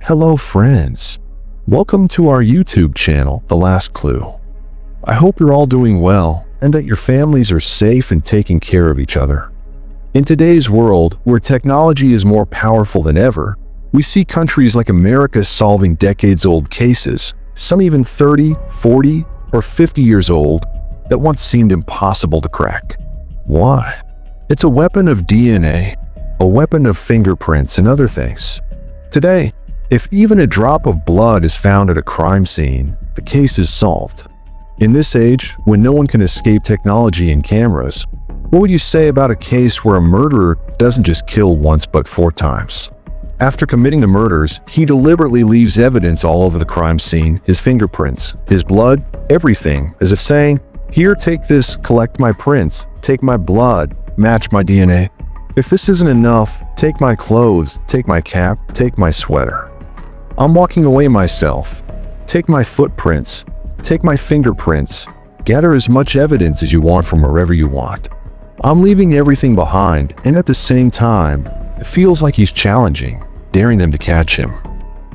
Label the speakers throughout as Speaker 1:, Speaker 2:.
Speaker 1: Hello friends, welcome to our YouTube channel, The Last Clue. I hope you're all doing well and that your families are safe and taking care of each other. In today's world, where technology is more powerful than ever, we see countries like America solving decades-old cases, some even 30, 40, or 50 years old, that once seemed impossible to crack. Why? It's a weapon of DNA, a weapon of fingerprints and other things. Today, if even a drop of blood is found at a crime scene, the case is solved. In this age, when no one can escape technology and cameras, what would you say about a case where a murderer doesn't just kill once but 4 times? After committing the murders, he deliberately leaves evidence all over the crime scene, his fingerprints, his blood, everything, as if saying, "Here, take this, collect my prints, take my blood, match my DNA. If this isn't enough, take my clothes, take my cap, take my sweater. I'm walking away myself. Take my footprints, take my fingerprints, gather as much evidence as you want from wherever you want. I'm leaving everything behind, and at the same time, it feels like he's challenging, daring them to catch him."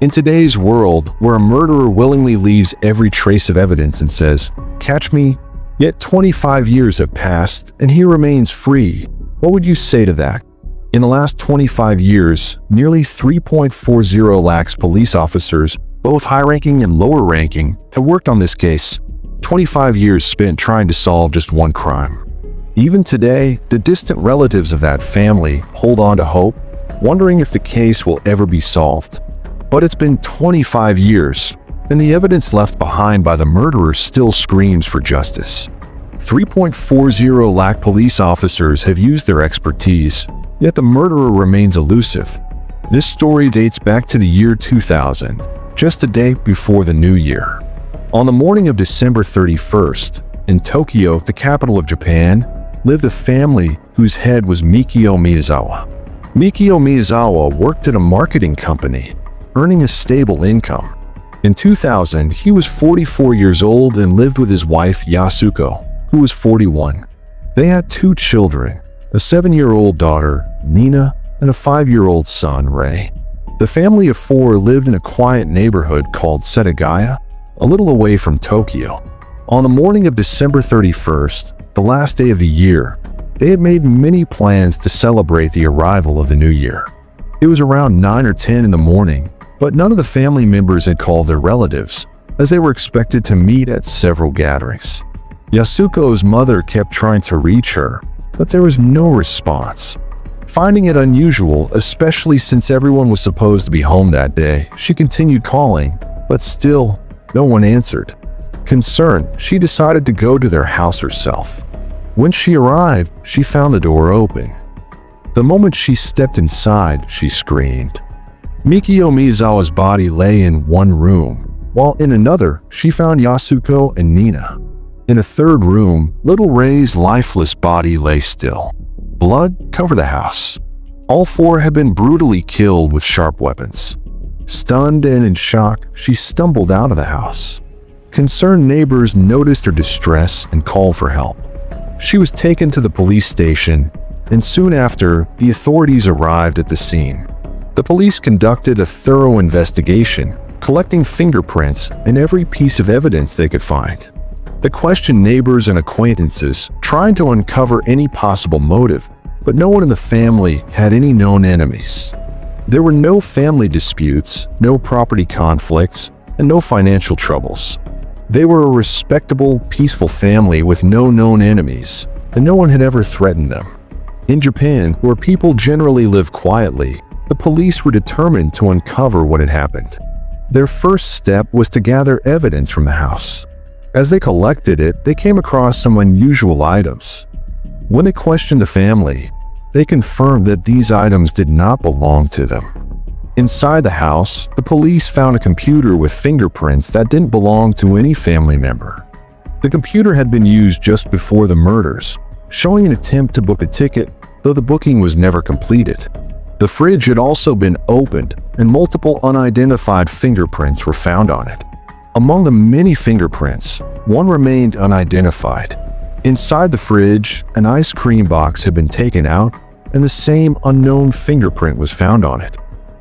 Speaker 1: In today's world, where a murderer willingly leaves every trace of evidence and says, "Catch me," yet 25 years have passed and he remains free, what would you say to that? In the last 25 years, nearly 3.40 lakhs police officers, both high-ranking and lower-ranking, have worked on this case. 25 years spent trying to solve just one crime. Even today, the distant relatives of that family hold on to hope, wondering if the case will ever be solved. But it's been 25 years, and the evidence left behind by the murderer still screams for justice. 3.40 lakh police officers have used their expertise, yet the murderer remains elusive. This story dates back to the year 2000, just a day before the new year. On the morning of December 31st, in Tokyo, the capital of Japan, lived a family whose head was Mikio Miyazawa. Mikio Miyazawa worked at a marketing company, earning a stable income. In 2000, he was 44 years old and lived with his wife Yasuko, who was 41. They had 2 children, a 7-year-old daughter, Nina, and a 5-year-old son, Ray. The family of 4 lived in a quiet neighborhood called Setagaya, a little away from Tokyo. On the morning of December 31st, the last day of the year, they had made many plans to celebrate the arrival of the new year. It was around 9 or 10 in the morning, but none of the family members had called their relatives, as they were expected to meet at several gatherings. Yasuko's mother kept trying to reach her, but there was no response. Finding it unusual, especially since everyone was supposed to be home that day, she continued calling, but still, no one answered. Concerned, she decided to go to their house herself. When she arrived, she found the door open. The moment she stepped inside, she screamed. Mikio Miyazawa's body lay in one room, while in another, she found Yasuko and Nina. In a third room, little Ray's lifeless body lay still. Blood covered the house. All 4 had been brutally killed with sharp weapons. Stunned and in shock, she stumbled out of the house. Concerned neighbors noticed her distress and called for help. She was taken to the police station, and soon after, the authorities arrived at the scene. The police conducted a thorough investigation, collecting fingerprints and every piece of evidence they could find. They questioned neighbors and acquaintances, trying to uncover any possible motive, but no one in the family had any known enemies. There were no family disputes, no property conflicts, and no financial troubles. They were a respectable, peaceful family with no known enemies, and no one had ever threatened them. In Japan, where people generally live quietly, the police were determined to uncover what had happened. Their first step was to gather evidence from the house. As they collected it, they came across some unusual items. When they questioned the family, they confirmed that these items did not belong to them. Inside the house, the police found a computer with fingerprints that didn't belong to any family member. The computer had been used just before the murders, showing an attempt to book a ticket, though the booking was never completed. The fridge had also been opened, and multiple unidentified fingerprints were found on it. Among the many fingerprints, one remained unidentified. Inside the fridge, an ice cream box had been taken out, and the same unknown fingerprint was found on it.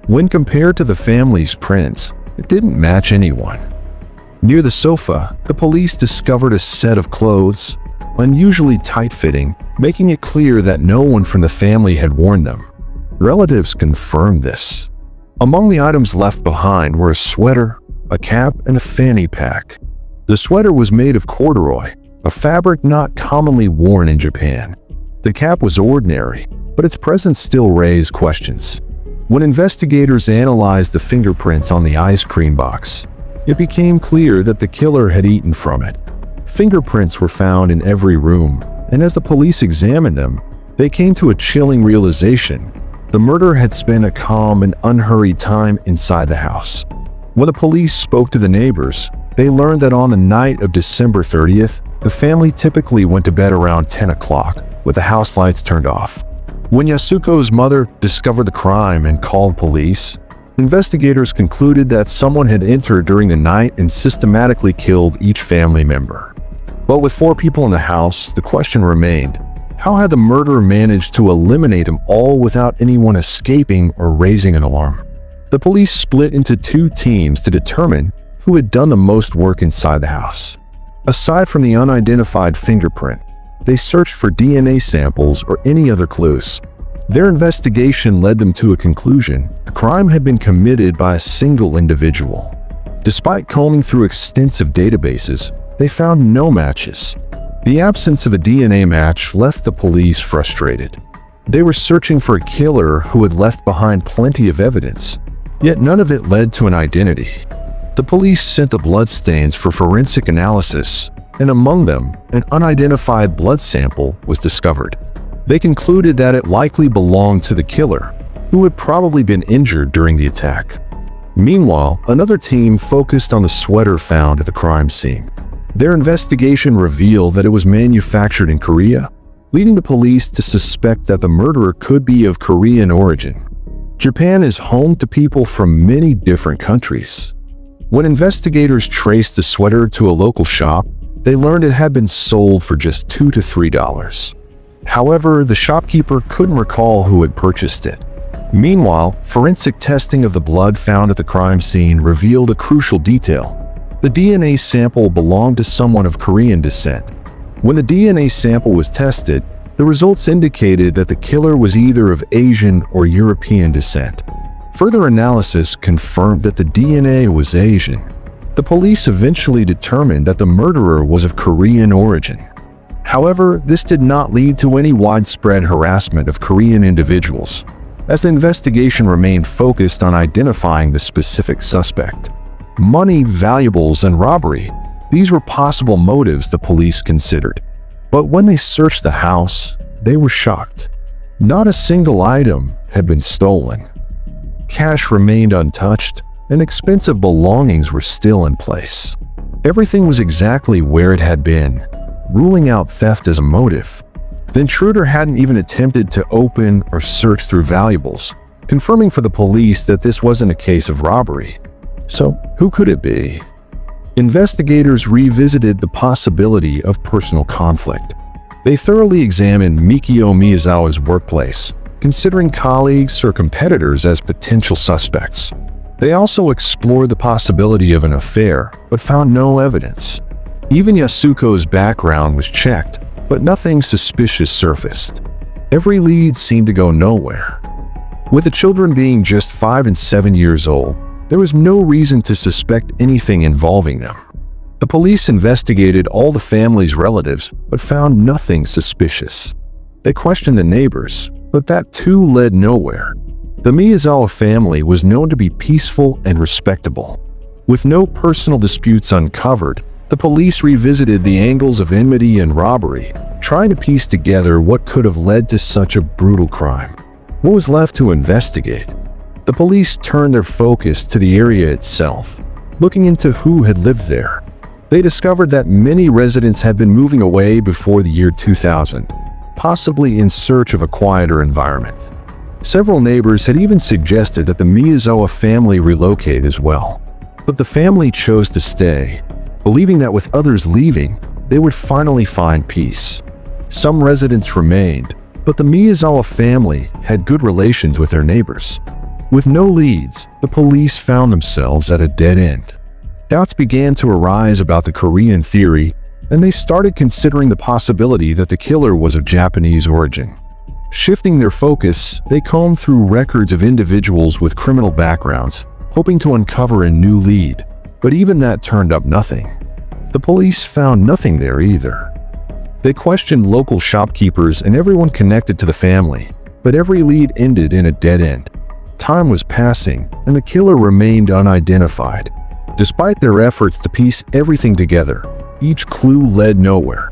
Speaker 1: When compared to the family's prints, it didn't match anyone. Near the sofa, the police discovered a set of clothes, unusually tight-fitting, making it clear that no one from the family had worn them. Relatives confirmed this. Among the items left behind were a sweater, a cap, and a fanny pack. The sweater was made of corduroy, a fabric not commonly worn in Japan. The cap was ordinary, but its presence still raised questions. When investigators analyzed the fingerprints on the ice cream box, it became clear that the killer had eaten from it. Fingerprints were found in every room, and as the police examined them, they came to a chilling realization. The murderer had spent a calm and unhurried time inside the house. When the police spoke to the neighbors, they learned that on the night of December 30th, the family typically went to bed around 10 o'clock, with the house lights turned off. When Yasuko's mother discovered the crime and called police, investigators concluded that someone had entered during the night and systematically killed each family member. But with 4 people in the house, the question remained, how had the murderer managed to eliminate them all without anyone escaping or raising an alarm? The police split into 2 teams to determine who had done the most work inside the house. Aside from the unidentified fingerprint, they searched for DNA samples or any other clues. Their investigation led them to a conclusion: the crime had been committed by a single individual. Despite combing through extensive databases, they found no matches. The absence of a DNA match left the police frustrated. They were searching for a killer who had left behind plenty of evidence, yet none of it led to an identity. The police sent the bloodstains for forensic analysis, and among them, an unidentified blood sample was discovered. They concluded that it likely belonged to the killer, who had probably been injured during the attack. Meanwhile, another team focused on the sweater found at the crime scene. Their investigation revealed that it was manufactured in Korea, leading the police to suspect that the murderer could be of Korean origin. Japan is home to people from many different countries. When investigators traced the sweater to a local shop, they learned it had been sold for just $2 to $3. However, the shopkeeper couldn't recall who had purchased it. Meanwhile, forensic testing of the blood found at the crime scene revealed a crucial detail. The DNA sample belonged to someone of Korean descent. When the DNA sample was tested, the results indicated that the killer was either of Asian or European descent. Further analysis confirmed that the DNA was Asian. The police eventually determined that the murderer was of Korean origin. However, this did not lead to any widespread harassment of Korean individuals, as the investigation remained focused on identifying the specific suspect. Money, valuables, and robbery, these were possible motives the police considered. But when they searched the house, they were shocked. Not a single item had been stolen. Cash remained untouched, and expensive belongings were still in place. Everything was exactly where it had been, ruling out theft as a motive. The intruder hadn't even attempted to open or search through valuables, confirming for the police that this wasn't a case of robbery. So, who could it be? Investigators revisited the possibility of personal conflict. They thoroughly examined Mikio Miyazawa's workplace, considering colleagues or competitors as potential suspects. They also explored the possibility of an affair, but found no evidence. Even Yasuko's background was checked, but nothing suspicious surfaced. Every lead seemed to go nowhere. With the children being just 5 and 7 years old, there was no reason to suspect anything involving them. The police investigated all the family's relatives, but found nothing suspicious. They questioned the neighbors, but that too led nowhere. The Miyazawa family was known to be peaceful and respectable. With no personal disputes uncovered, the police revisited the angles of enmity and robbery, trying to piece together what could have led to such a brutal crime. What was left to investigate? The police turned their focus to the area itself, looking into who had lived there. They discovered that many residents had been moving away before the year 2000, possibly in search of a quieter environment. Several neighbors had even suggested that the Miyazawa family relocate as well. But the family chose to stay, believing that with others leaving, they would finally find peace. Some residents remained, but the Miyazawa family had good relations with their neighbors. With no leads, the police found themselves at a dead end. Doubts began to arise about the Korean theory, and they started considering the possibility that the killer was of Japanese origin. Shifting their focus, they combed through records of individuals with criminal backgrounds, hoping to uncover a new lead, but even that turned up nothing. The police found nothing there either. They questioned local shopkeepers and everyone connected to the family, but every lead ended in a dead end. Time was passing, and the killer remained unidentified. Despite their efforts to piece everything together, each clue led nowhere.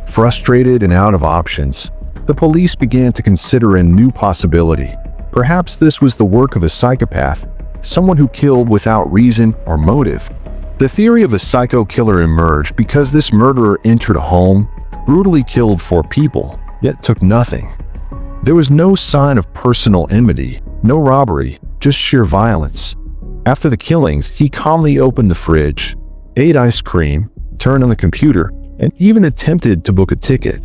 Speaker 1: Frustrated and out of options, the police began to consider a new possibility. Perhaps this was the work of a psychopath, someone who killed without reason or motive. The theory of a psycho killer emerged because this murderer entered a home, brutally killed 4 people, yet took nothing. There was no sign of personal enmity, no robbery, just sheer violence. After the killings, he calmly opened the fridge, ate ice cream, turned on the computer, and even attempted to book a ticket.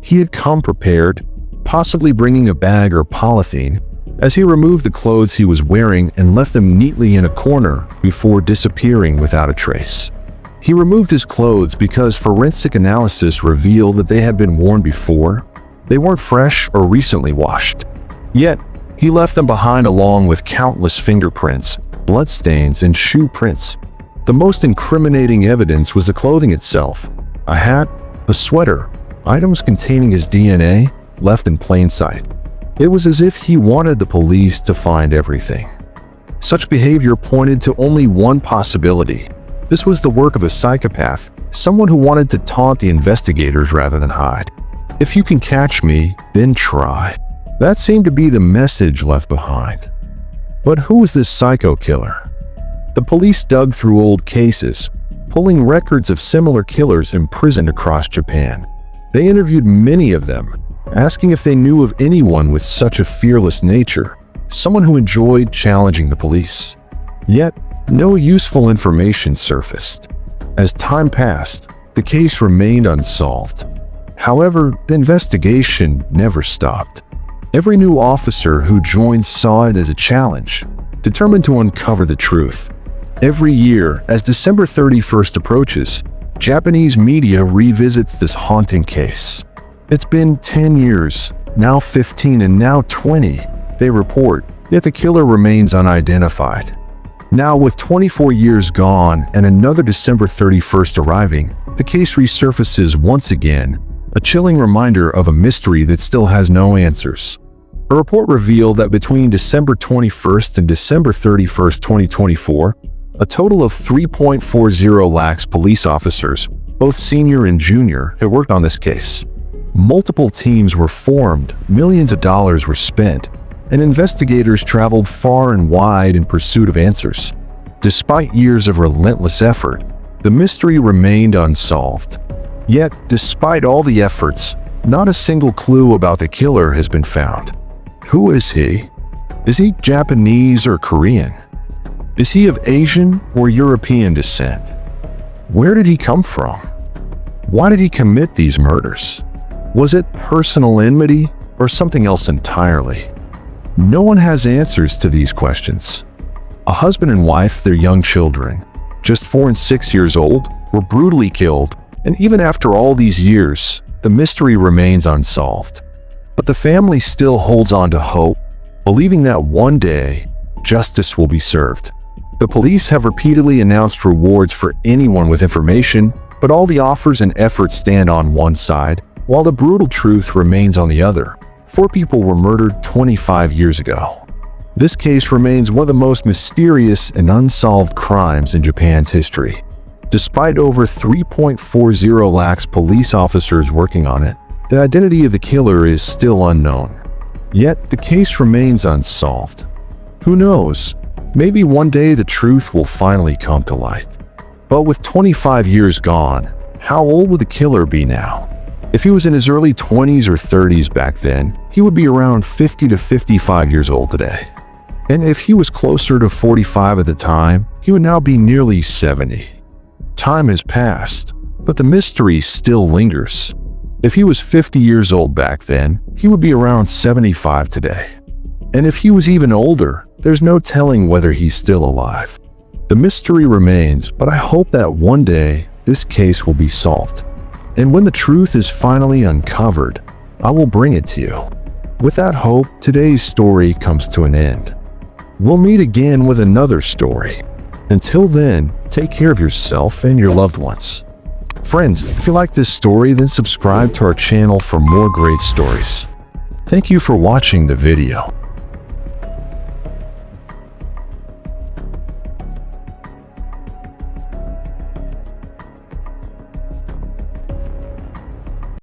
Speaker 1: He had come prepared, possibly bringing a bag or polythene, as he removed the clothes he was wearing and left them neatly in a corner before disappearing without a trace. He removed his clothes because forensic analysis revealed that they had been worn before. They weren't fresh or recently washed. Yet, he left them behind along with countless fingerprints, bloodstains, and shoe prints. The most incriminating evidence was the clothing itself, a hat, a sweater, items containing his DNA left in plain sight. It was as if he wanted the police to find everything. Such behavior pointed to only one possibility. This was the work of a psychopath, someone who wanted to taunt the investigators rather than hide. If you can catch me, then try. That seemed to be the message left behind. But who was this psycho killer? The police dug through old cases, pulling records of similar killers imprisoned across Japan. They interviewed many of them, asking if they knew of anyone with such a fearless nature, someone who enjoyed challenging the police. Yet, no useful information surfaced. As time passed, the case remained unsolved. However, the investigation never stopped. Every new officer who joined saw it as a challenge, determined to uncover the truth. Every year, as December 31st approaches, Japanese media revisits this haunting case. It's been 10 years, now 15 and now 20, they report, yet the killer remains unidentified. Now with 24 years gone and another December 31st arriving, the case resurfaces once again, a chilling reminder of a mystery that still has no answers. A report revealed that between December 21st and December 31st, 2024, a total of 3.40 lakhs police officers, both senior and junior, had worked on this case. Multiple teams were formed, millions of dollars were spent, and investigators traveled far and wide in pursuit of answers. Despite years of relentless effort, the mystery remained unsolved. Yet, despite all the efforts, not a single clue about the killer has been found. Who is he? Is he Japanese or Korean? Is he of Asian or European descent? Where did he come from? Why did he commit these murders? Was it personal enmity or something else entirely? No one has answers to these questions. A husband and wife, their young children, just 4 and 6 years old, were brutally killed, and even after all these years, the mystery remains unsolved. But the family still holds on to hope, believing that one day, justice will be served. The police have repeatedly announced rewards for anyone with information, but all the offers and efforts stand on one side, while the brutal truth remains on the other. 4 people were murdered 25 years ago. This case remains one of the most mysterious and unsolved crimes in Japan's history. Despite over 3.40 lakhs police officers working on it, the identity of the killer is still unknown. Yet the case remains unsolved. Who knows? Maybe one day the truth will finally come to light. But with 25 years gone, how old would the killer be now? If he was in his early 20s or 30s back then, he would be around 50 to 55 years old today. And if he was closer to 45 at the time, he would now be nearly 70. Time has passed, but the mystery still lingers. If he was 50 years old back then, he would be around 75 today. And if he was even older, There's no telling whether he's still alive. The mystery remains, but I hope that one day this case will be solved. And when the truth is finally uncovered, I will bring it to you. With that hope, today's story comes to an end. We'll meet again with another story. Until then, take care of yourself and your loved ones. Friends, if you like this story, then subscribe to our channel for more great stories. Thank you for watching the video.